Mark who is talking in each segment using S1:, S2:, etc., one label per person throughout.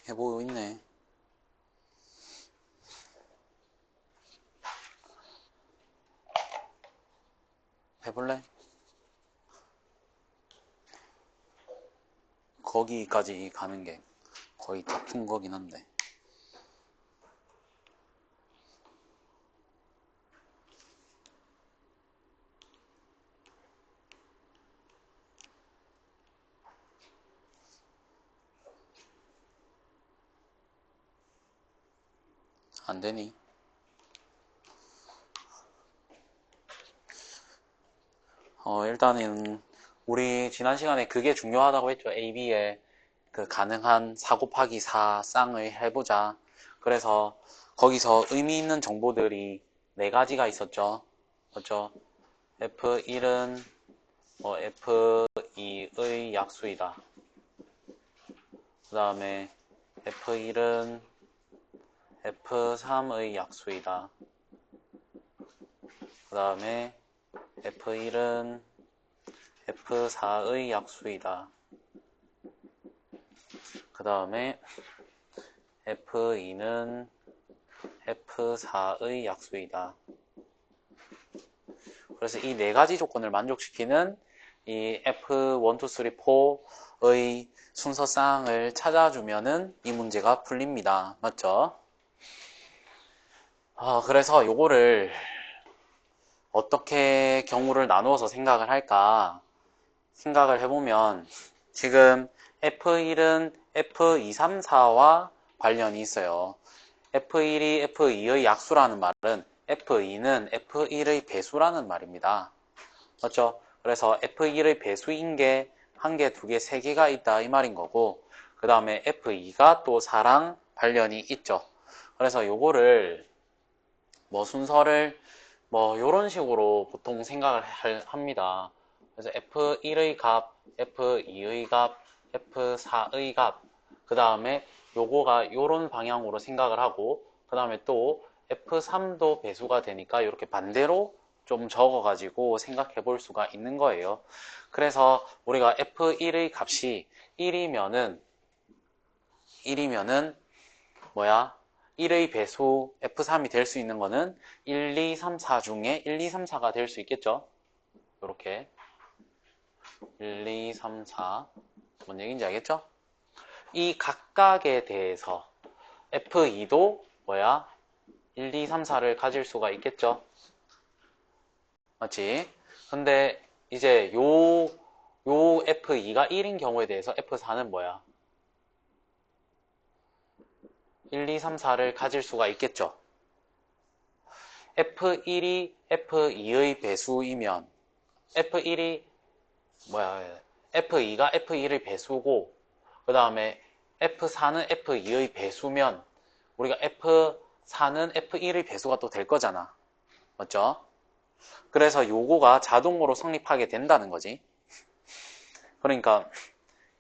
S1: 해보고 있네. 해볼래? 거기까지 가는 게 거의 다 푼 거긴 한데. 안 되니? 일단은 우리 지난 시간에 그게 중요하다고 했죠. AB의 그 가능한 4 곱하기 4 쌍을 해보자. 그래서 거기서 의미 있는 정보들이 네 가지가 있었죠. 그렇죠? F1은 F2의 약수이다. 그 다음에 F1은 F3의 약수이다. 그 다음에 F1은 F4의 약수이다. 그 다음에 F2는 F4의 약수이다. 그래서 이 네 가지 조건을 만족시키는 이 F1, 2, 3, 4의 순서쌍을 찾아주면은 이 문제가 풀립니다. 맞죠? 그래서 요거를 어떻게 경우를 나누어서 생각을 할까 생각을 해보면 지금 F1은 F2, 3, 4와 관련이 있어요. F1이 F2의 약수라는 말은 F2는 F1의 배수라는 말입니다. 맞죠? 그래서 F1의 배수인 게 한 개, 두 개, 세 개가 있다 이 말인 거고 그 다음에 F2가 또 4랑 관련이 있죠. 그래서 요거를 순서를 요런 식으로 보통 생각을 합니다. 그래서 F1의 값, F2의 값, F4의 값, 그 다음에 요거가 요런 방향으로 생각을 하고 그 다음에 또 F3도 배수가 되니까 이렇게 반대로 좀 적어가지고 생각해 볼 수가 있는 거예요. 그래서 우리가 F1의 값이 1이면은 뭐야? 1의 배수 F3이 될 수 있는 거는 1, 2, 3, 4 중에 1, 2, 3, 4가 될 수 있겠죠? 이렇게 1, 2, 3, 4 뭔 얘기인지 알겠죠? 이 각각에 대해서 F2도 뭐야? 1, 2, 3, 4를 가질 수가 있겠죠? 맞지? 근데 이제 요 F2가 1인 경우에 대해서 F4는 뭐야? 1, 2, 3, 4를 가질 수가 있겠죠? F1이 F2의 배수이면 F1이 F2가 F1의 배수고 그 다음에 F4는 F2의 배수면 우리가 F4는 F1의 배수가 또 될 거잖아. 맞죠? 그래서 요거가 자동으로 성립하게 된다는 거지. 그러니까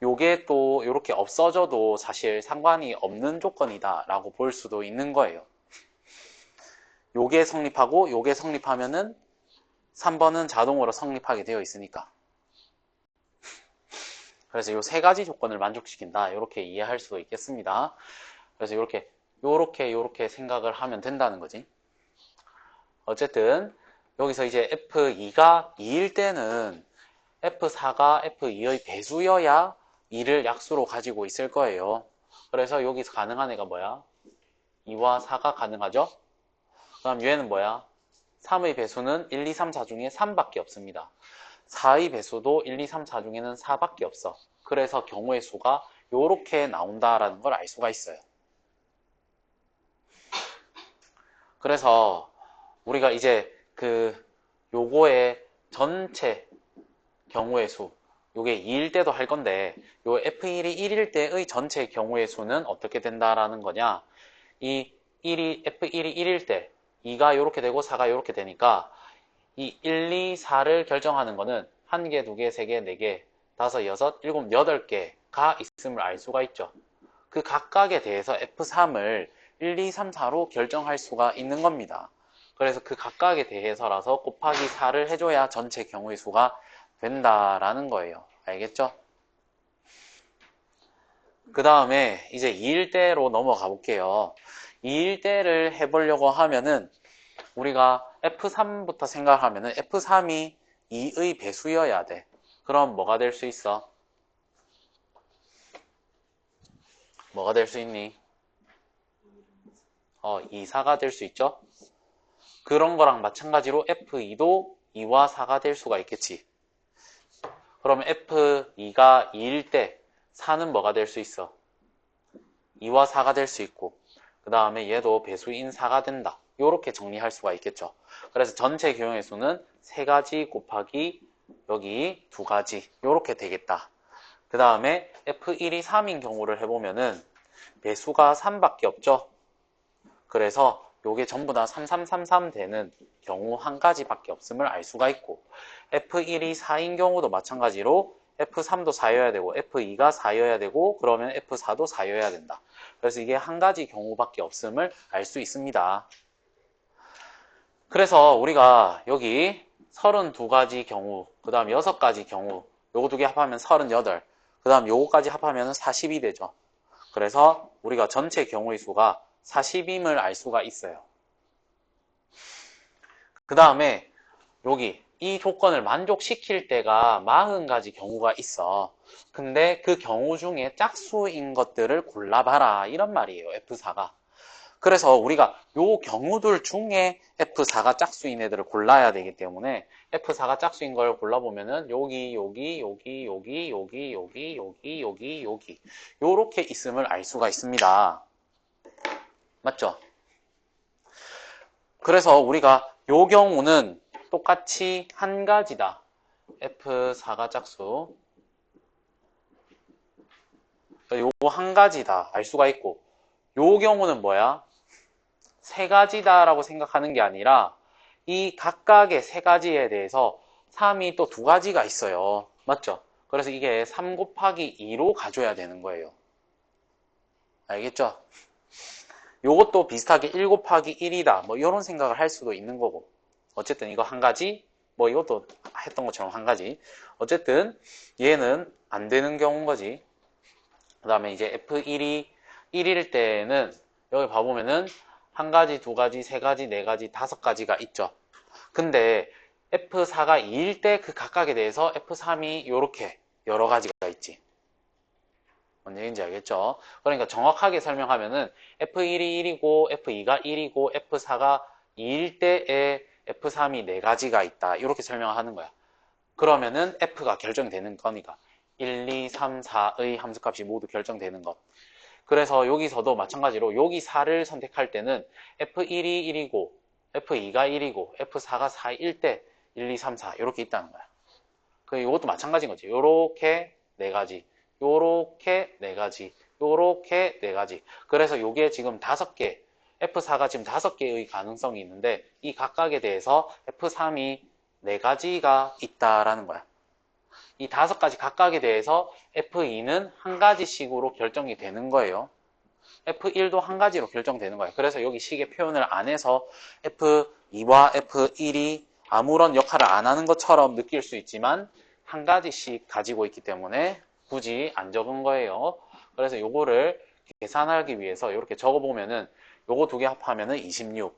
S1: 요게 또 이렇게 없어져도 사실 상관이 없는 조건이다 라고 볼 수도 있는 거예요. 요게 성립하고 요게 성립하면은 3번은 자동으로 성립하게 되어 있으니까. 그래서 요 세 가지 조건을 만족시킨다. 이렇게 이해할 수도 있겠습니다. 그래서 요렇게 생각을 하면 된다는 거지. 어쨌든 여기서 이제 F2가 2일 때는 F4가 F2의 배수여야 2를 약수로 가지고 있을 거예요. 그래서 여기서 가능한 애가 뭐야? 2와 4가 가능하죠? 그럼 얘는 뭐야? 3의 배수는 1, 2, 3, 4 중에 3밖에 없습니다. 4의 배수도 1, 2, 3, 4 중에는 4밖에 없어. 그래서 경우의 수가 요렇게 나온다라는 걸 알 수가 있어요. 그래서 우리가 이제 요거의 전체 경우의 수 요게 2일 때도 할 건데 요 F1이 1일 때의 전체 경우의 수는 어떻게 된다라는 거냐 이 F1이 1일 때 2가 요렇게 되고 4가 요렇게 되니까 이 1, 2, 4를 결정하는 거는 1개, 2개, 3개, 4개, 5, 6, 7, 8개가 있음을 알 수가 있죠. 그 각각에 대해서 F3을 1, 2, 3, 4로 결정할 수가 있는 겁니다. 그래서 그 각각에 대해서라서 곱하기 4를 해줘야 전체 경우의 수가 된다라는 거예요. 알겠죠? 그 다음에 이제 2일대로 넘어가 볼게요. 2일대를 해보려고 하면은 우리가 F3부터 생각하면은 F3이 2의 배수여야 돼. 그럼 뭐가 될 수 있어? 뭐가 될 수 있니? 2, 4가 될 수 있죠? 그런 거랑 마찬가지로 F2도 2와 4가 될 수가 있겠지. 그러면 F2가 2일 때 4는 뭐가 될 수 있어? 2와 4가 될 수 있고 그 다음에 얘도 배수인 4가 된다. 이렇게 정리할 수가 있겠죠. 그래서 전체 교형의 수는 3가지 곱하기 여기 2가지 이렇게 되겠다. 그 다음에 F1이 3인 경우를 해보면은 배수가 3밖에 없죠. 그래서 요게 전부 다 3333 되는 경우 한 가지밖에 없음을 알 수가 있고 F1이 4인 경우도 마찬가지로 F3도 4여야 되고 F2가 4여야 되고 그러면 F4도 4여야 된다. 그래서 이게 한 가지 경우밖에 없음을 알 수 있습니다. 그래서 우리가 여기 32가지 경우, 그 다음 6가지 경우, 요거 두 개 합하면 38, 그 다음 요거까지 합하면 40이 되죠. 그래서 우리가 전체 경우의 수가 40임을 알 수가 있어요. 그 다음에 여기 이 조건을 만족시킬 때가 40가지 경우가 있어. 근데 그 경우 중에 짝수인 것들을 골라봐라 이런 말이에요. F4가. 그래서 우리가 요 경우들 중에 F4가 짝수인 애들을 골라야 되기 때문에 F4가 짝수인 걸 골라보면은 여기 요렇게 있음을 알 수가 있습니다. 맞죠? 그래서 우리가 요 경우는 똑같이 한 가지다. F4가 짝수. 요거 한 가지다. 알 수가 있고. 요 경우는 뭐야? 세 가지다라고 생각하는 게 아니라 이 각각의 세 가지에 대해서 3이 또 두 가지가 있어요. 맞죠? 그래서 이게 3 곱하기 2로 가져야 되는 거예요. 알겠죠? 요것도 비슷하게 1 곱하기 1이다. 뭐 이런 생각을 할 수도 있는 거고. 어쨌든 이거 한 가지, 뭐 이것도 했던 것처럼 한 가지. 어쨌든 얘는 안 되는 경우인 거지. 그 다음에 이제 F1이 1일 때는 여기 봐보면은 한 가지, 두 가지, 세 가지, 네 가지, 5가지가 있죠. 근데 F4가 2일 때 그 각각에 대해서 F3이 이렇게 여러 가지가 있지. 뭔 얘기인지 알겠죠? 그러니까 정확하게 설명하면은 F1이 1이고 F2가 1이고 F4가 2일 때에 F3이 4가지가 있다. 이렇게 설명을 하는 거야. 그러면은 F가 결정되는 거니까 1, 2, 3, 4의 함수값이 모두 결정되는 것. 그래서 여기서도 마찬가지로 여기 4를 선택할 때는 F1이 1이고 F2가 1이고 F4가 4일 때 1, 2, 3, 4 이렇게 있다는 거야. 이것도 마찬가지인 거지. 요렇게 4가지, 요렇게 4가지, 요렇게 4가지. 그래서 요게 지금 5개, F4가 지금 5개의 가능성이 있는데 이 각각에 대해서 F3이 4가지가 있다라는 거야. 이 5가지 각각에 대해서 F2는 한 가지씩으로 결정이 되는 거예요. F1도 한 가지로 결정되는 거예요. 그래서 여기 식의 표현을 안 해서 F2와 F1이 아무런 역할을 안 하는 것처럼 느낄 수 있지만 한 가지씩 가지고 있기 때문에 굳이 안 적은 거예요. 그래서 요거를 계산하기 위해서 이렇게 적어보면은 요거 두 개 합하면은 26.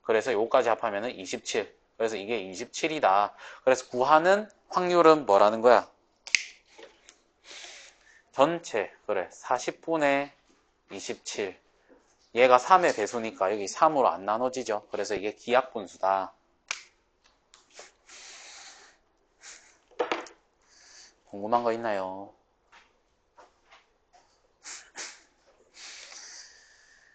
S1: 그래서 요거까지 합하면은 27. 그래서 이게 27이다. 그래서 구하는 확률은 뭐라는 거야? 전체, 그래. 40분의 27. 얘가 3의 배수니까 여기 3으로 안 나눠지죠. 그래서 이게 기하분수다. 궁금한 거 있나요?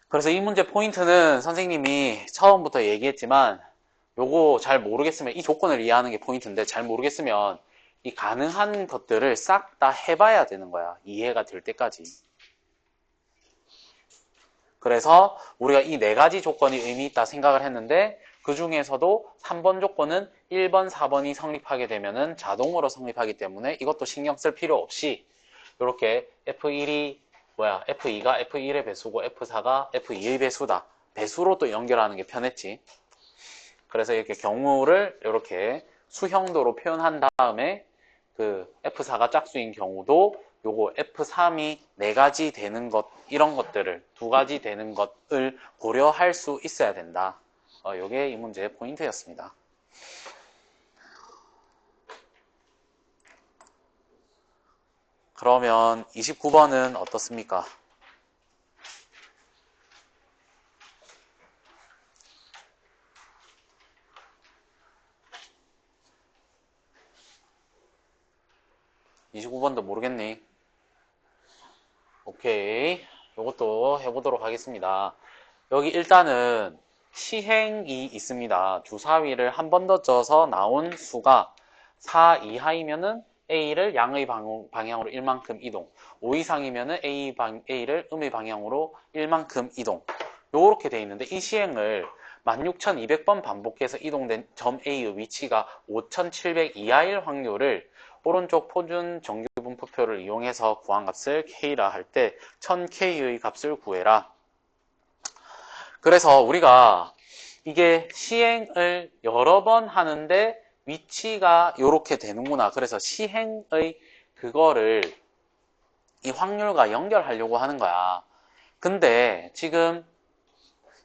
S1: 그래서 이 문제 포인트는 선생님이 처음부터 얘기했지만 요거 잘 모르겠으면 이 조건을 이해하는 게 포인트인데 잘 모르겠으면 이 가능한 것들을 싹 다 해봐야 되는 거야. 이해가 될 때까지. 그래서 우리가 이 4가지 조건이 의미 있다 생각을 했는데 그 중에서도 3번 조건은 1번, 4번이 성립하게 되면은 자동으로 성립하기 때문에 이것도 신경 쓸 필요 없이 이렇게 F1이 F2가 F1의 배수고 F4가 F2의 배수다. 배수로 또 연결하는 게 편했지. 그래서 이렇게 경우를 이렇게 수형도로 표현한 다음에 그 F4가 짝수인 경우도 요거 F3이 4가지 되는 것, 이런 것들을 2가지 되는 것을 고려할 수 있어야 된다. 요게 이 문제의 포인트였습니다. 그러면 29번은 어떻습니까? (29번도) 모르겠니? 오케이. 요것도 해보도록 하겠습니다. 여기 일단은 시행이 있습니다. 주사위를 한 번 더 쪄서 나온 수가 4 이하이면은 A를 양의 방향으로 1만큼 이동, 5 이상이면은 A를 음의 방향으로 1만큼 이동. 요렇게 돼 있는데 이 시행을 16,200번 반복해서 이동된 점 A의 위치가 5,700 이하일 확률을 오른쪽 표준 정규분포표를 이용해서 구한 값을 K라 할 때 1000K의 값을 구해라. 그래서 우리가 이게 시행을 여러 번 하는데 위치가 이렇게 되는구나. 그래서 시행의 그거를 이 확률과 연결하려고 하는 거야. 근데 지금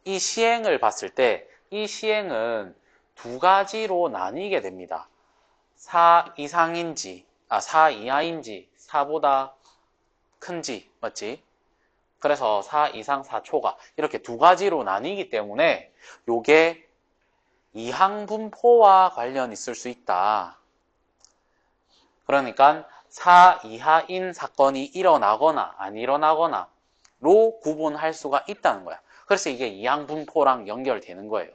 S1: 이 시행을 봤을 때 이 시행은 2가지로 나뉘게 됩니다. 4 이상인지, 4 이하인지, 4보다 큰지, 맞지? 그래서 4 이상 4초가 이렇게 2가지로 나뉘기 때문에 요게 이항분포와 관련이 있을 수 있다. 그러니까 4 이하인 사건이 일어나거나 안 일어나거나로 구분할 수가 있다는 거야. 그래서 이게 이항분포랑 연결되는 거예요.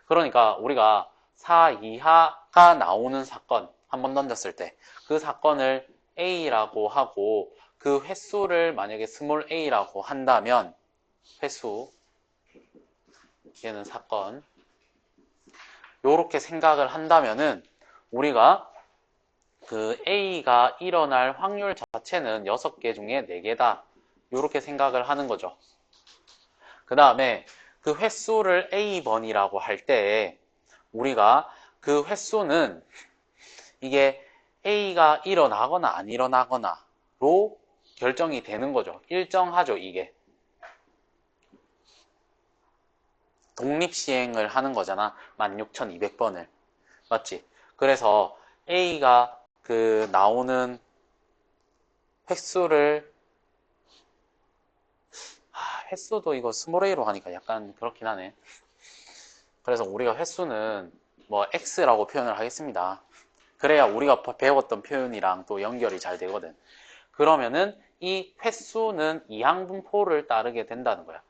S1: 그러니까 우리가 4 이하가 나오는 사건 한번 던졌을 때 그 사건을 A라고 하고 그 횟수를 만약에 스몰 a라고 한다면 횟수, 얘는 사건, 요렇게 생각을 한다면은 우리가 그 A가 일어날 확률 자체는 6개 중에 4개다. 요렇게 생각을 하는 거죠. 그 다음에 그 횟수를 A번이라고 할 때 우리가 그 횟수는 이게 A가 일어나거나 안 일어나거나로 결정이 되는 거죠. 일정하죠, 이게. 독립시행을 하는 거잖아. 16,200번을. 맞지? 그래서 A가 그 나오는 횟수를 횟수도 이거 스몰 a로 하니까 약간 그렇긴 하네. 그래서 우리가 횟수는 뭐 x라고 표현을 하겠습니다. 그래야 우리가 배웠던 표현이랑 또 연결이 잘 되거든. 그러면은 이 횟수는 이항분포를 따르게 된다는 거야.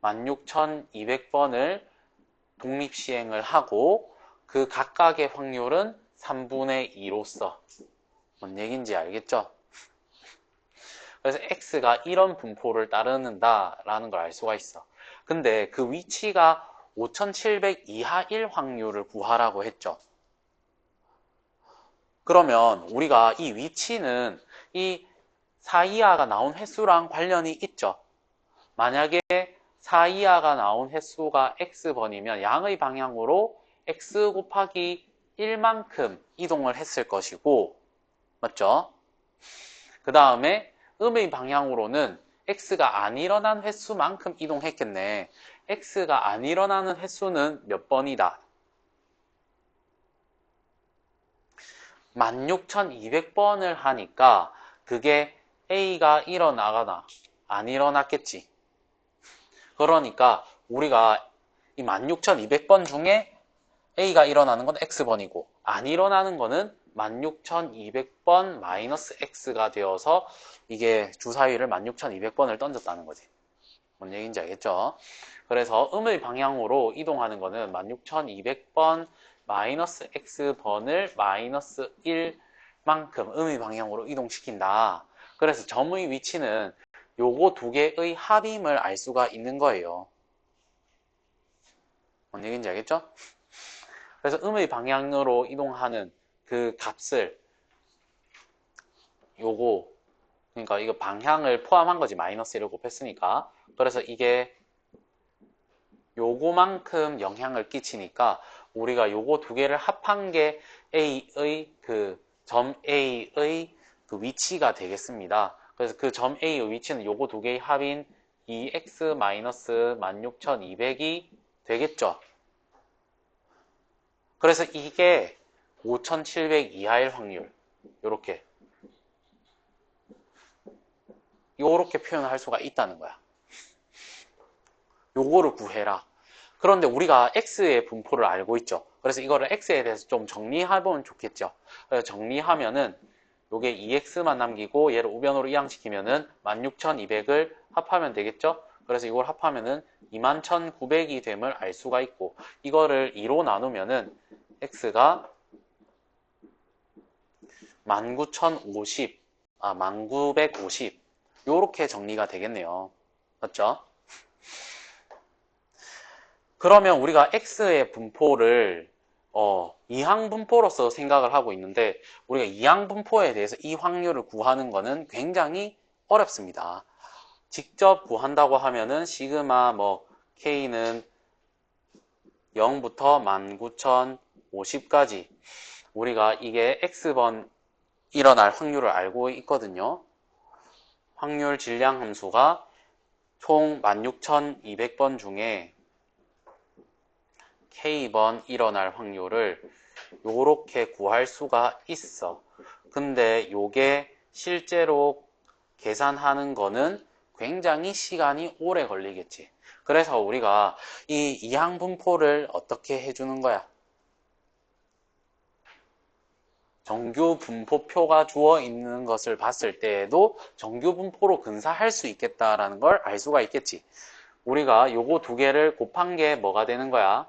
S1: 16,200번을 독립시행을 하고 그 각각의 확률은 3분의 2로서 뭔 얘기인지 알겠죠? 그래서 x가 이런 분포를 따르는다라는 걸 알 수가 있어. 근데 그 위치가 5,700 이하일 확률을 구하라고 했죠. 그러면 우리가 이 위치는 이 4 이하가 나온 횟수랑 관련이 있죠. 만약에 4 이하가 나온 횟수가 x번이면 양의 방향으로 x 곱하기 1만큼 이동을 했을 것이고, 맞죠? 그 다음에 음의 방향으로는 x가 안 일어난 횟수만큼 이동했겠네. x가 안 일어나는 횟수는 몇 번이다? 16,200번을 하니까 그게 a가 일어나거나 안 일어났겠지. 그러니까 우리가 이 16,200번 중에 a가 일어나는 건 x번이고 안 일어나는 거는 16,200번 마이너스 x가 되어서 이게 주사위를 16,200번을 던졌다는 거지. 뭔 얘기인지 알겠죠? 그래서 음의 방향으로 이동하는 거는 16,200번 마이너스 x번을 마이너스 1만큼 음의 방향으로 이동시킨다. 그래서 점의 위치는 요거 2개의 합임을 알 수가 있는 거예요. 뭔 얘기인지 알겠죠? 그래서 음의 방향으로 이동하는 그 값을 요거, 그러니까 이거 방향을 포함한 거지. 마이너스 1을 곱했으니까. 그래서 이게 요거만큼 영향을 끼치니까 우리가 요거 2개를 합한 게 A의 그 점 A의 그 위치가 되겠습니다. 그래서 그 점 A의 위치는 요거 두 개의 합인 2x-16,200이 되겠죠. 그래서 이게 5,700 이하일 확률. 요렇게 표현을 할 수가 있다는 거야. 요거를 구해라. 그런데 우리가 x의 분포를 알고 있죠. 그래서 이거를 x에 대해서 좀 정리해보면 좋겠죠. 그래서 정리하면은 요게 2x만 남기고 얘를 우변으로 이항시키면은 16,200을 합하면 되겠죠. 그래서 이걸 합하면은 21,900이 됨을 알 수가 있고, 이거를 2로 나누면은 x가 19,050, 1950 요렇게 정리가 되겠네요. 맞죠? 그러면 우리가 x의 분포를 이항분포로서 생각을 하고 있는데, 우리가 이항분포에 대해서 이 확률을 구하는 거는 굉장히 어렵습니다. 직접 구한다고 하면은 시그마 k는 0부터 19,050까지 우리가 이게 x번 일어날 확률을 알고 있거든요. 확률 질량 함수가 총 16,200번 중에 K번 일어날 확률을 요렇게 구할 수가 있어. 근데 요게 실제로 계산하는 거는 굉장히 시간이 오래 걸리겠지. 그래서 우리가 이 이항분포를 어떻게 해주는 거야? 정규 분포표가 주어 있는 것을 봤을 때에도 정규 분포로 근사할 수 있겠다라는 걸 알 수가 있겠지. 우리가 요거 두 개를 곱한 게 뭐가 되는 거야?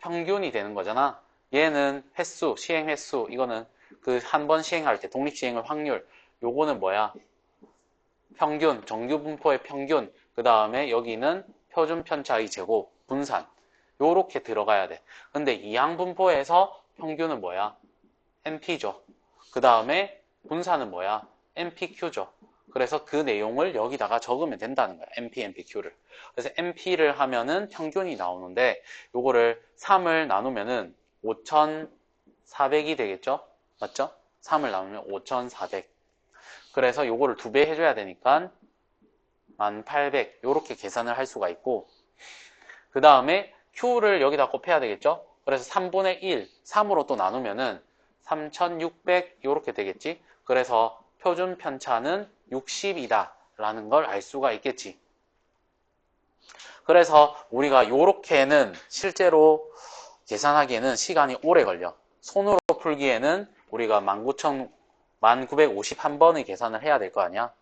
S1: 평균이 되는 거잖아. 얘는 횟수, 시행 횟수, 이거는 그 한 번 시행할 때 독립시행의 확률, 요거는 뭐야? 평균, 정규 분포의 평균, 그 다음에 여기는 표준 편차의 제곱, 분산. 요렇게 들어가야 돼. 근데 이항분포에서 평균은 뭐야? NP죠. 그 다음에 분산은 뭐야? NPQ죠. 그래서 그 내용을 여기다가 적으면 된다는 거야. NP, NPQ를. 그래서 NP를 하면은 평균이 나오는데 요거를 3을 나누면은 5,400이 되겠죠? 맞죠? 3을 나누면 5,400. 그래서 요거를 2배 해줘야 되니까 1,800 요렇게 계산을 할 수가 있고, 그 다음에 Q를 여기다 곱해야 되겠죠? 그래서 3분의 1, 3으로 또 나누면은 3,600 요렇게 되겠지? 그래서 표준 편차는 60이다 라는 걸 알 수가 있겠지. 그래서 우리가 요렇게는 실제로 계산하기에는 시간이 오래 걸려. 손으로 풀기에는 우리가 19,951번의 계산을 해야 될 거 아니야?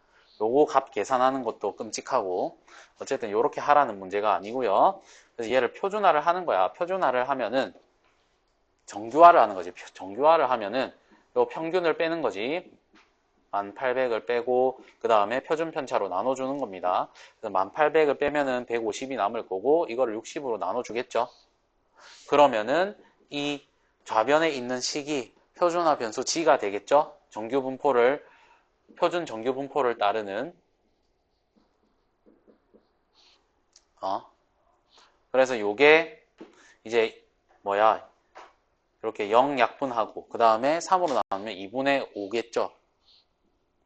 S1: 요거 값 계산하는 것도 끔찍하고, 어쨌든 요렇게 하라는 문제가 아니고요. 그래서 얘를 표준화를 하는 거야. 표준화를 하면은 정규화를 하는 거지. 정규화를 하면은 요 평균을 빼는 거지. 1,800을 빼고 그 다음에 표준 편차로 나눠주는 겁니다. 그래서 1,800을 빼면은 150이 남을 거고, 이거를 60으로 나눠주겠죠. 그러면은 이 좌변에 있는 식이 표준화 변수 g가 되겠죠. 표준 정규 분포를 따르는 그래서 요게 이제 뭐야, 이렇게 0 약분하고 그 다음에 3으로 나누면 2분의 5겠죠.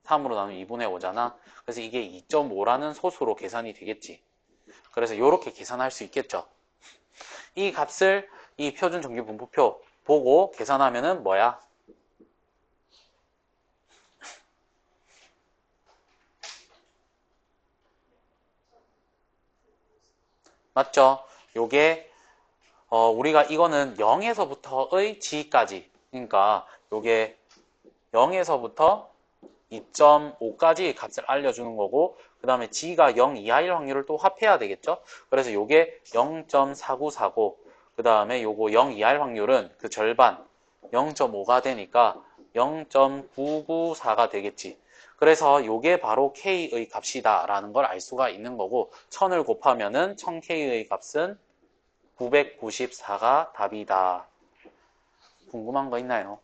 S1: 3으로 나누면 2분의 5잖아. 그래서 이게 2.5라는 소수로 계산이 되겠지. 그래서 이렇게 계산할 수 있겠죠. 이 값을 이 표준 정규 분포표 보고 계산하면은 뭐야? 맞죠? 요게 우리가 이거는 0에서부터의 g까지, 그러니까 요게 0에서부터 2.5까지 값을 알려주는 거고, 그 다음에 g가 0 이하일 확률을 또 합해야 되겠죠? 그래서 요게 0.4949, 그 다음에 요거 0 이하일 확률은 그 절반 0.5가 되니까 0.994가 되겠지. 그래서 요게 바로 k의 값이다 라는 걸 알 수가 있는 거고, 1000을 곱하면은 1000k의 값은 994가 답이다. 궁금한 거 있나요?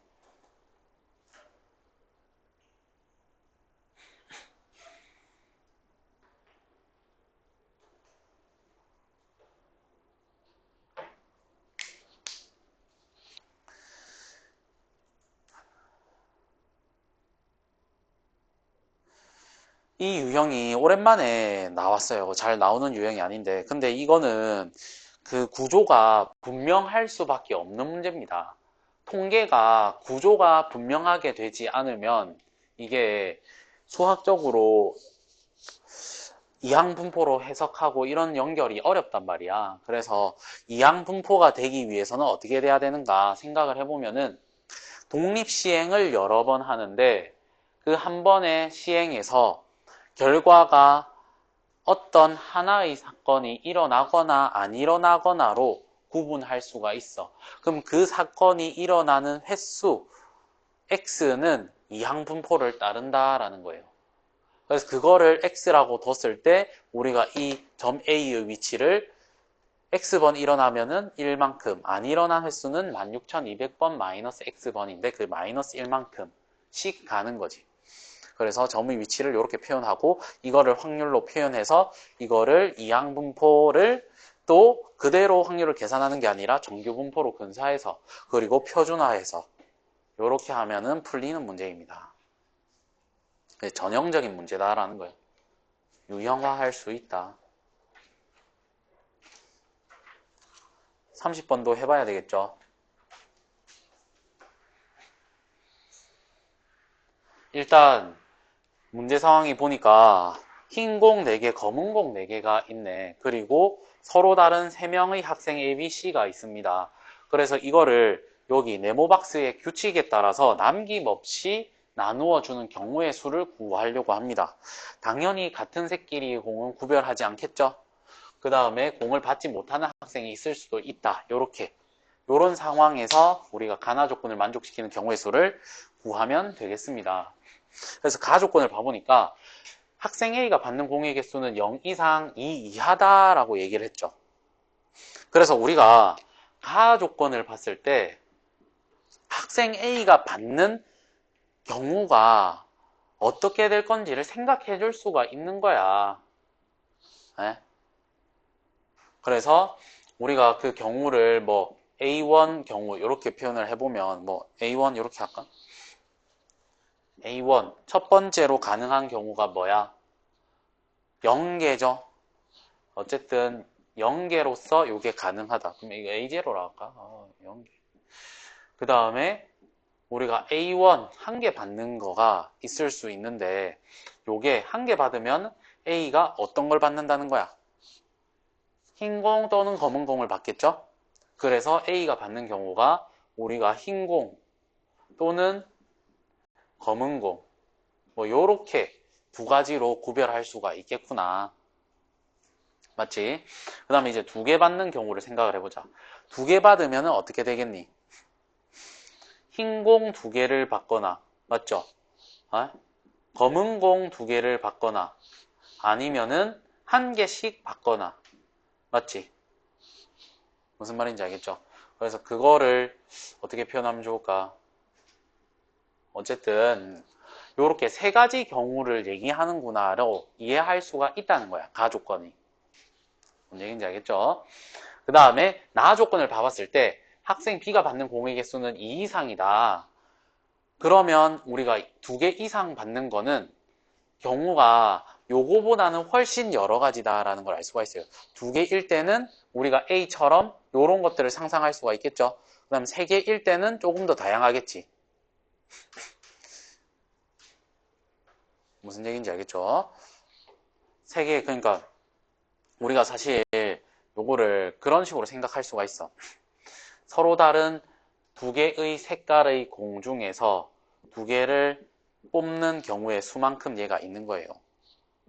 S1: 이 유형이 오랜만에 나왔어요. 잘 나오는 유형이 아닌데. 근데 이거는 그 구조가 분명할 수밖에 없는 문제입니다. 통계가 구조가 분명하게 되지 않으면 이게 수학적으로 이항분포로 해석하고 이런 연결이 어렵단 말이야. 그래서 이항분포가 되기 위해서는 어떻게 돼야 되는가 생각을 해보면은 독립시행을 여러 번 하는데 그 한 번의 시행에서 결과가 어떤 하나의 사건이 일어나거나 안 일어나거나로 구분할 수가 있어. 그럼 그 사건이 일어나는 횟수 x는 이항분포를 따른다라는 거예요. 그래서 그거를 x라고 뒀을 때 우리가 이 점 A의 위치를 x번 일어나면은 1만큼, 안 일어난 횟수는 16,200번 마이너스 x번인데 그 마이너스 1만큼씩 가는 거지. 그래서 점의 위치를 이렇게 표현하고 이거를 확률로 표현해서 이거를 이항분포를 또 그대로 확률을 계산하는 게 아니라 정규분포로 근사해서 그리고 표준화해서 이렇게 하면은 풀리는 문제입니다. 전형적인 문제다라는 거예요. 유형화할 수 있다. 30번도 해봐야 되겠죠. 일단 문제 상황이 보니까 흰 공 4개, 검은 공 4개가 있네. 그리고 서로 다른 3명의 학생 A, B, C가 있습니다. 그래서 이거를 여기 네모박스의 규칙에 따라서 남김없이 나누어 주는 경우의 수를 구하려고 합니다. 당연히 같은 색끼리 공은 구별하지 않겠죠? 그 다음에 공을 받지 못하는 학생이 있을 수도 있다. 요런 상황에서 우리가 가나 조건을 만족시키는 경우의 수를 구하면 되겠습니다. 그래서 가나 조건을 봐보니까 학생 A가 받는 공의 개수는 0 이상 2 이하다라고 얘기를 했죠. 그래서 우리가 가나 조건을 봤을 때 학생 A가 받는 경우가 어떻게 될 건지를 생각해 줄 수가 있는 거야. 네? 그래서 우리가 그 경우를 뭐 A1 경우 이렇게 표현을 해보면 뭐 A1 이렇게 할까? A1 첫 번째로 가능한 경우가 뭐야? 0개죠. 어쨌든 0개로서 이게 가능하다. 그럼 이거 A0로 할까? 0개. 그 다음에 우리가 A1 한 개 받는 거가 있을 수 있는데 요게 한 개 받으면 A가 어떤 걸 받는다는 거야? 흰 공 또는 검은 공을 받겠죠? 그래서 A가 받는 경우가 우리가 흰 공 또는 검은 공 뭐 요렇게 두 가지로 구별할 수가 있겠구나. 맞지? 그 다음에 이제 2개 받는 경우를 생각을 해보자. 2개 받으면 어떻게 되겠니? 흰 공 2개를 받거나 맞죠? 검은 공 2개를 받거나 아니면은 1개씩 받거나 맞지? 무슨 말인지 알겠죠? 그래서 그거를 어떻게 표현하면 좋을까? 어쨌든 이렇게 3가지 경우를 얘기하는구나로 이해할 수가 있다는 거야. 가 조건이. 뭔 얘기인지 알겠죠? 그 다음에 나 조건을 봐봤을 때 학생 B가 받는 공의 개수는 2 이상이다. 그러면 우리가 2개 이상 받는 거는 경우가 요거보다는 훨씬 여러 가지다라는 걸 알 수가 있어요. 2개일 때는 우리가 A처럼 요런 것들을 상상할 수가 있겠죠. 그 다음 3개일 때는 조금 더 다양하겠지. 무슨 얘기인지 알겠죠? 3개, 그러니까 우리가 사실 요거를 그런 식으로 생각할 수가 있어. 서로 다른 2개의 색깔의 공 중에서 2개를 뽑는 경우의 수만큼 얘가 있는 거예요.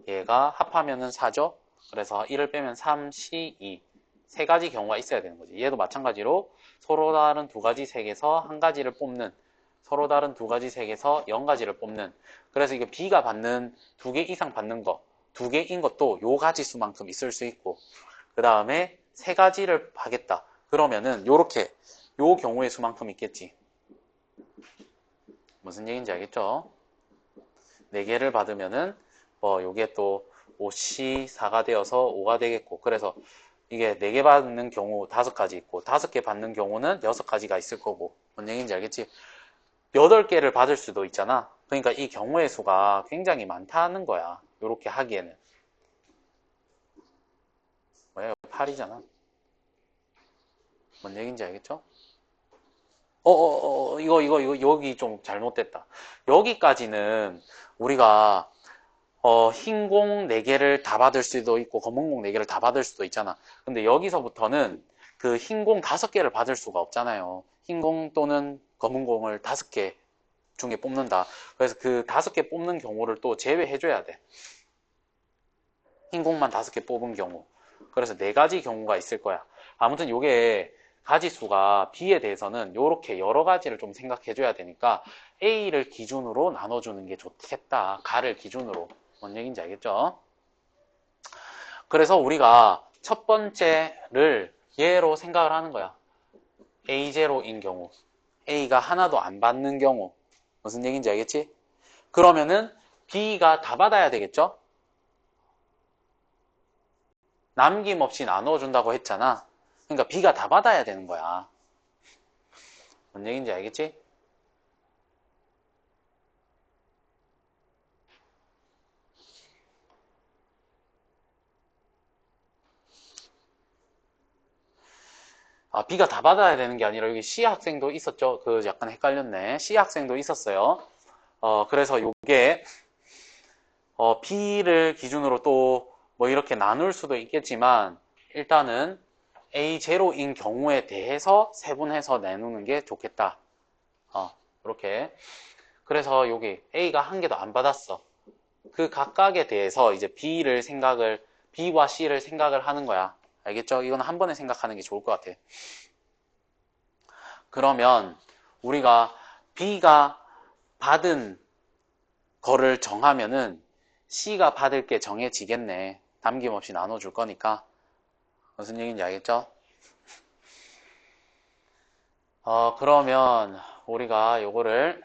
S1: 얘가 합하면은 4죠? 그래서 1을 빼면 3, 2. 3가지 경우가 있어야 되는 거지. 얘도 마찬가지로 서로 다른 2가지 색에서 1가지를 뽑는, 서로 다른 2가지 색에서 0가지를 뽑는. 그래서 이게 B가 받는 2개 이상 받는 거, 2개인 것도 요 가지수만큼 있을 수 있고, 그 다음에 3가지를 하겠다. 그러면은 요렇게 요 경우의 수만큼 있겠지. 무슨 얘기인지 알겠죠? 4개를 받으면은 뭐 요게 또 5C4가 되어서 5가 되겠고, 그래서 이게 4개 받는 경우 5가지 있고 5개 받는 경우는 6가지가 있을 거고. 뭔 얘기인지 알겠지? 8개를 받을 수도 있잖아. 그러니까 이 경우의 수가 굉장히 많다는 거야. 요렇게 하기에는. 뭐야, 8이잖아. 뭔 얘기인지 알겠죠? 이거, 여기 좀 잘못됐다. 여기까지는 우리가, 흰 공 4개를 다 받을 수도 있고, 검은 공 4개를 다 받을 수도 있잖아. 근데 여기서부터는 그 흰 공 5개를 받을 수가 없잖아요. 흰 공 또는 검은 공을 5개 중에 뽑는다. 그래서 그 5개 뽑는 경우를 또 제외해줘야 돼. 흰 공만 5개 뽑은 경우. 그래서 4가지 경우가 있을 거야. 아무튼 요게 가지수가 B에 대해서는 요렇게 여러 가지를 좀 생각해줘야 되니까 A를 기준으로 나눠주는 게 좋겠다. 가를 기준으로. 뭔 얘기인지 알겠죠? 그래서 우리가 첫 번째를 얘로 생각을 하는 거야. A0인 경우. A가 하나도 안 받는 경우. 무슨 얘기인지 알겠지? 그러면은 B가 다 받아야 되겠죠? 남김없이 나눠준다고 했잖아. 그러니까 B가 다 받아야 되는 거야. 뭔 얘기인지 알겠지? B가 다 받아야 되는 게 아니라 여기 C 학생도 있었죠? 그 약간 헷갈렸네. C 학생도 있었어요. 그래서 요게 B를 기준으로 또 뭐 이렇게 나눌 수도 있겠지만 일단은 A0인 경우에 대해서 세분해서 나누는 게 좋겠다. 이렇게. 그래서 여기 A가 한 개도 안 받았어. 그 각각에 대해서 이제 B와 C를 생각을 하는 거야. 알겠죠? 이건 한 번에 생각하는 게 좋을 것 같아. 그러면 우리가 B가 받은 거를 정하면은 C가 받을 게 정해지겠네. 남김없이 나눠줄 거니까. 무슨 얘기인지 알겠죠? 그러면 우리가 요거를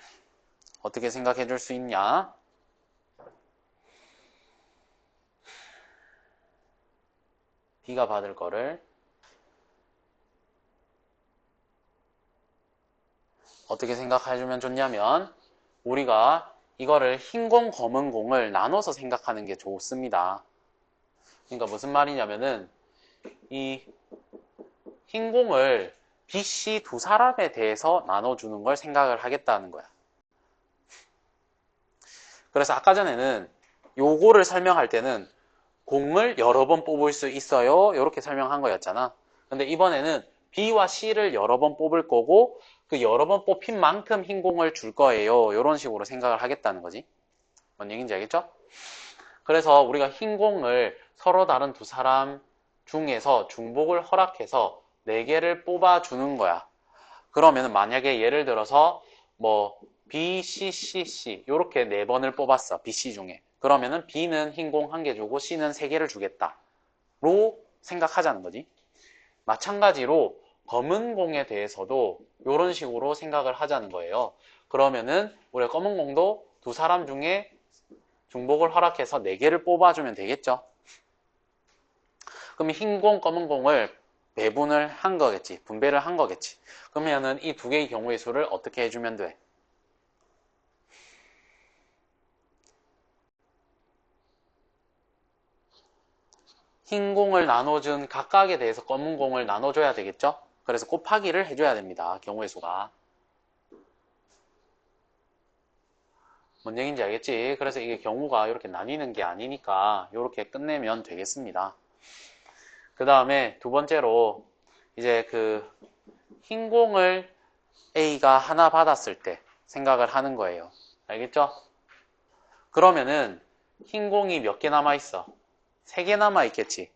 S1: 어떻게 생각해 줄 수 있냐? B가 받을 거를 어떻게 생각해 주면 좋냐면 우리가 이거를 흰 공, 검은 공을 나눠서 생각하는 게 좋습니다. 그러니까 무슨 말이냐면은 이 흰 공을 B, C 두 사람에 대해서 나눠주는 걸 생각을 하겠다는 거야. 그래서 아까 전에는 요거를 설명할 때는 공을 여러 번 뽑을 수 있어요. 이렇게 설명한 거였잖아. 근데 이번에는 B와 C를 여러 번 뽑을 거고 그 여러 번 뽑힌 만큼 흰 공을 줄 거예요. 이런 식으로 생각을 하겠다는 거지. 뭔 얘기인지 알겠죠? 그래서 우리가 흰 공을 서로 다른 두 사람 중에서 중복을 허락해서 4개를 뽑아주는 거야. 그러면 만약에 예를 들어서 뭐 B, C, C, C 이렇게 4번을 뽑았어. B, C 중에. 그러면은 B는 흰 공 1개 주고 C는 3개를 주겠다. 로 생각하자는 거지. 마찬가지로 검은 공에 대해서도 이런 식으로 생각을 하자는 거예요. 그러면은 우리가 검은 공도 두 사람 중에 중복을 허락해서 4개를 뽑아주면 되겠죠. 그럼 흰 공, 검은 공을 배분을 한 거겠지. 분배를 한 거겠지. 그러면은 이 두 개의 경우의 수를 어떻게 해주면 돼? 흰 공을 나눠준 각각에 대해서 검은 공을 나눠줘야 되겠죠? 그래서 곱하기를 해줘야 됩니다. 경우의 수가. 뭔 얘기인지 알겠지? 그래서 이게 경우가 이렇게 나뉘는 게 아니니까 이렇게 끝내면 되겠습니다. 그 다음에 두 번째로 이제 그 흰 공을 A가 하나 받았을 때 생각을 하는 거예요. 알겠죠? 그러면은 흰 공이 몇 개 남아있어? 3개 남아있겠지.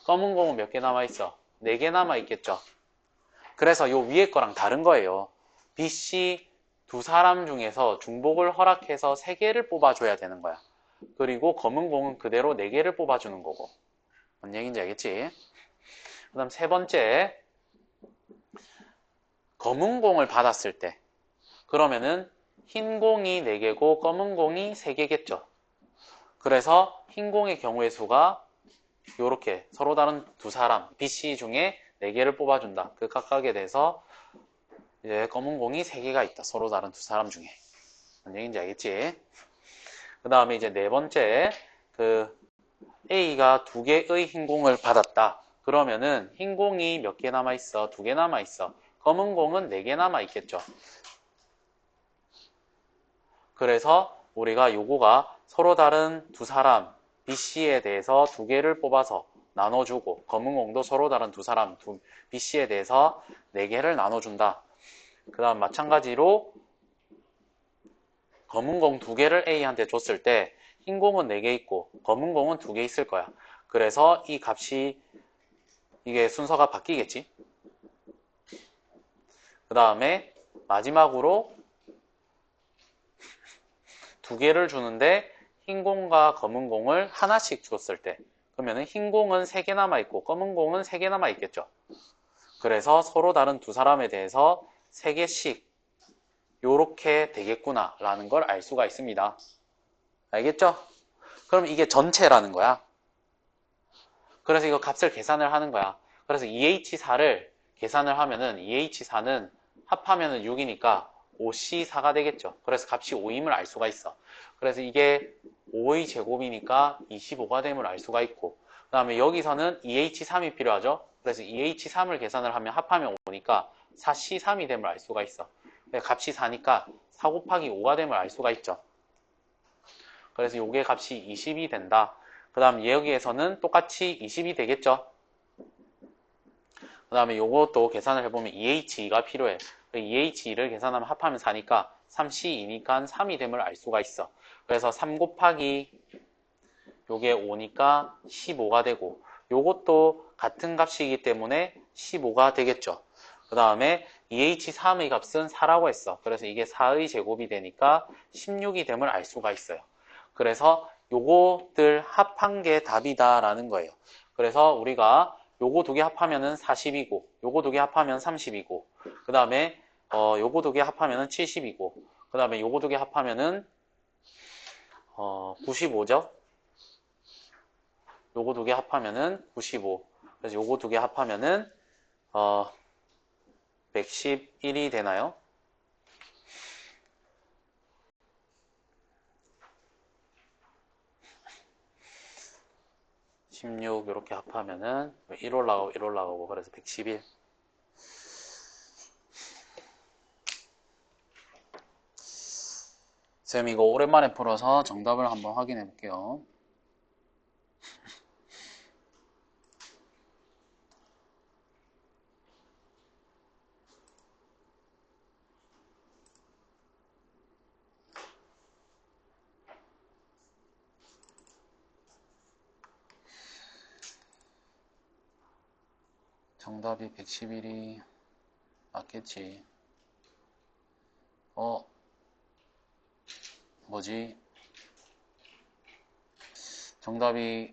S1: 검은 공은 몇 개 남아있어? 4개 남아있겠죠. 그래서 요 위에 거랑 다른 거예요. B, C 두 사람 중에서 중복을 허락해서 3개를 뽑아줘야 되는 거야. 그리고 검은 공은 그대로 4개를 뽑아주는 거고. 뭔 얘기인지 알겠지? 그 다음 세 번째, 검은 공을 받았을 때 그러면은 흰 공이 4개고 검은 공이 3개겠죠. 그래서 흰 공의 경우의 수가 이렇게 서로 다른 두 사람 B, C 중에 4개를 뽑아준다. 그 각각에 대해서 이제 검은 공이 3개가 있다. 서로 다른 두 사람 중에. 뭔 얘기인지 알겠지? 그 다음에 이제 네 번째, 그 A가 2개의 흰 공을 받았다. 그러면은 흰 공이 몇 개 남아있어? 2개 남아있어. 검은 공은 4개 남아있겠죠. 그래서 우리가 요거가 서로 다른 두 사람 B씨에 대해서 2개를 뽑아서 나눠주고, 검은 공도 서로 다른 두 사람 B씨에 대해서 4개를 나눠준다. 그 다음 마찬가지로 검은 공 2개를 A한테 줬을 때 흰 공은 4개 있고 검은 공은 2개 있을 거야. 그래서 이 값이 이게 순서가 바뀌겠지. 그 다음에 마지막으로 2개를 주는데 흰 공과 검은 공을 하나씩 줬을 때 그러면은 흰 공은 3개 남아있고 검은 공은 3개 남아있겠죠. 그래서 서로 다른 두 사람에 대해서 3개씩 요렇게 되겠구나 라는 걸 알 수가 있습니다. 알겠죠? 그럼 이게 전체라는 거야. 그래서 이거 값을 계산을 하는 거야. 그래서 EH4를 계산을 하면은 EH4는 합하면은 6이니까 5C4가 되겠죠. 그래서 값이 5임을 알 수가 있어. 그래서 이게 5의 제곱이니까 25가 됨을 알 수가 있고, 그 다음에 여기서는 EH3이 필요하죠. 그래서 EH3을 계산을 하면 합하면 5니까 4C3이 됨을 알 수가 있어. 값이 4니까 4 곱하기 5가 됨을 알 수가 있죠. 그래서 요게 값이 20이 된다. 그 다음 여기에서는 똑같이 20이 되겠죠. 그 다음에 요것도 계산을 해보면 EH2가 필요해. EH2를 계산하면 합하면 4니까 3C2니까 3이 됨을 알 수가 있어. 그래서 3 곱하기 요게 5니까 15가 되고, 요것도 같은 값이기 때문에 15가 되겠죠. 그 다음에 EH3의 값은 4라고 했어. 그래서 이게 4의 제곱이 되니까 16이 됨을 알 수가 있어요. 그래서 요것들 합한 게 답이다라는 거예요. 그래서 우리가 요거 2개 합하면은 40이고, 요거 2개 합하면 30이고, 그 다음에 요거 2개 합하면은 70이고, 그 다음에 요거 2개 합하면은 95죠. 요거 2개 합하면은 95. 그래서 요거 2개 합하면은 111이 되나요? 16 이렇게 합하면은 1 올라가고 1 올라가고 그래서 111. 쌤 이거 오랜만에 풀어서 정답을 한번 확인해 볼게요. 정답이 111이 맞겠지. 뭐지? 정답이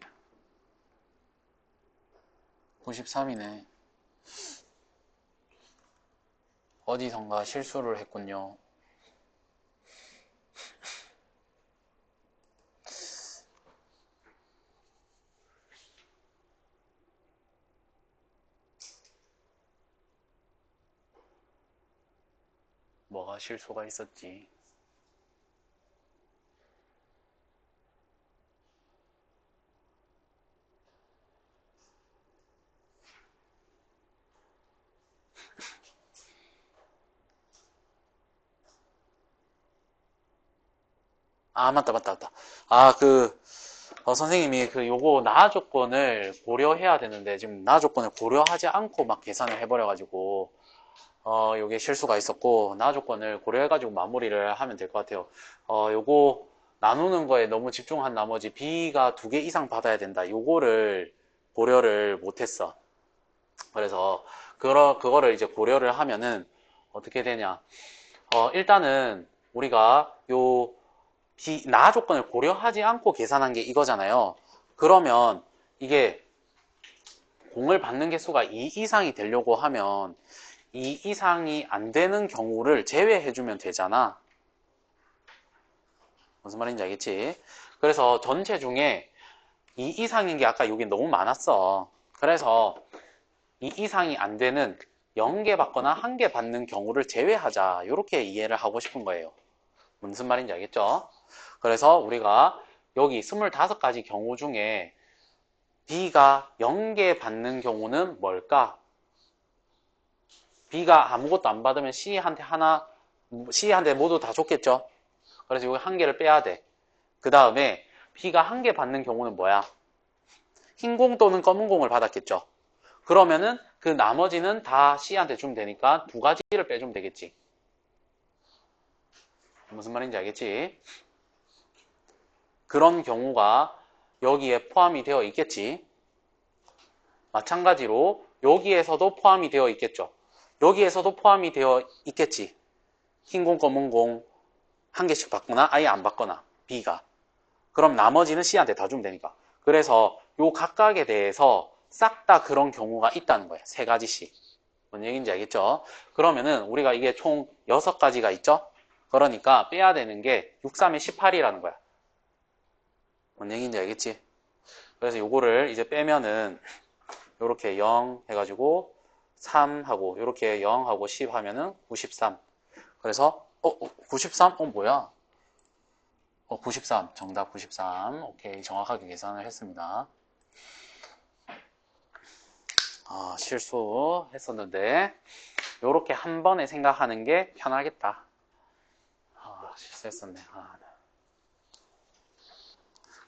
S1: 93이네. 어디선가 실수를 했군요. 뭐가 실수가 있었지? 아, 맞다. 선생님이 요거 나 조건을 고려해야 되는데, 지금 나 조건을 고려하지 않고 막 계산을 해버려가지고, 요게 실수가 있었고, 나 조건을 고려해가지고 마무리를 하면 될 것 같아요. 요거 나누는 거에 너무 집중한 나머지 B가 2개 이상 받아야 된다. 요거를 고려를 못했어. 그래서, 그거를 이제 고려를 하면은 어떻게 되냐. 일단은 우리가 나 조건을 고려하지 않고 계산한 게 이거잖아요. 그러면 이게 공을 받는 개수가 2 이상이 되려고 하면 2 이상이 안 되는 경우를 제외해주면 되잖아. 무슨 말인지 알겠지? 그래서 전체 중에 2 이상인 게 아까 여기 너무 많았어. 그래서 2 이상이 안 되는 0개 받거나 1개 받는 경우를 제외하자. 이렇게 이해를 하고 싶은 거예요. 무슨 말인지 알겠죠? 그래서 우리가 여기 25가지 경우 중에 B가 0개 받는 경우는 뭘까? B가 아무것도 안 받으면 C한테 모두 다 줬겠죠? 그래서 여기 한 개를 빼야 돼. 그 다음에 B가 한 개 받는 경우는 뭐야? 흰 공 또는 검은 공을 받았겠죠? 그러면은 그 나머지는 다 C한테 주면 되니까 2가지를 빼주면 되겠지. 무슨 말인지 알겠지? 그런 경우가 여기에 포함이 되어 있겠지. 마찬가지로 여기에서도 포함이 되어 있겠죠. 여기에서도 포함이 되어 있겠지. 흰 공, 검은 공 한 개씩 받거나 아예 안 받거나 B가. 그럼 나머지는 C한테 다 주면 되니까. 그래서 요 각각에 대해서 싹 다 그런 경우가 있다는 거예요. 3가지씩. 뭔 얘기인지 알겠죠? 그러면은 우리가 이게 총 6가지가 있죠? 그러니까 빼야 되는 게 6, 3에 18이라는 거야. 뭔 얘기인지 알겠지? 그래서 요거를 이제 빼면은 요렇게 0 해가지고 3하고 요렇게 0하고 10 하면은 93. 그래서 93? 뭐야? 93. 정답 93. 오케이. 정확하게 계산을 했습니다. 실수했었는데 요렇게 한 번에 생각하는 게 편하겠다. 실수했었네.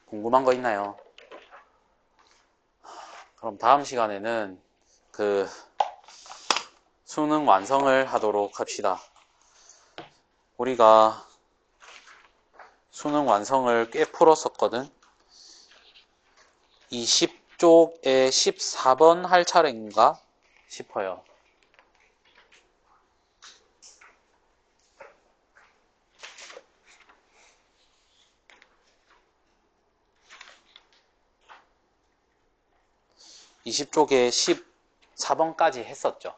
S1: 궁금한 거 있나요? 그럼 다음 시간에는 그 수능 완성을 하도록 합시다. 우리가 수능 완성을 꽤 풀었었거든. 20쪽에 14번 할 차례인가 싶어요. (20쪽에) 14번까지 했었죠.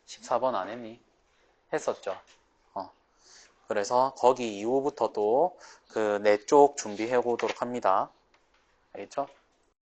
S1: 14번 안 했니? 했었죠. 그래서 거기 이후부터 또 그 4쪽 준비해 보도록 합니다. 알겠죠?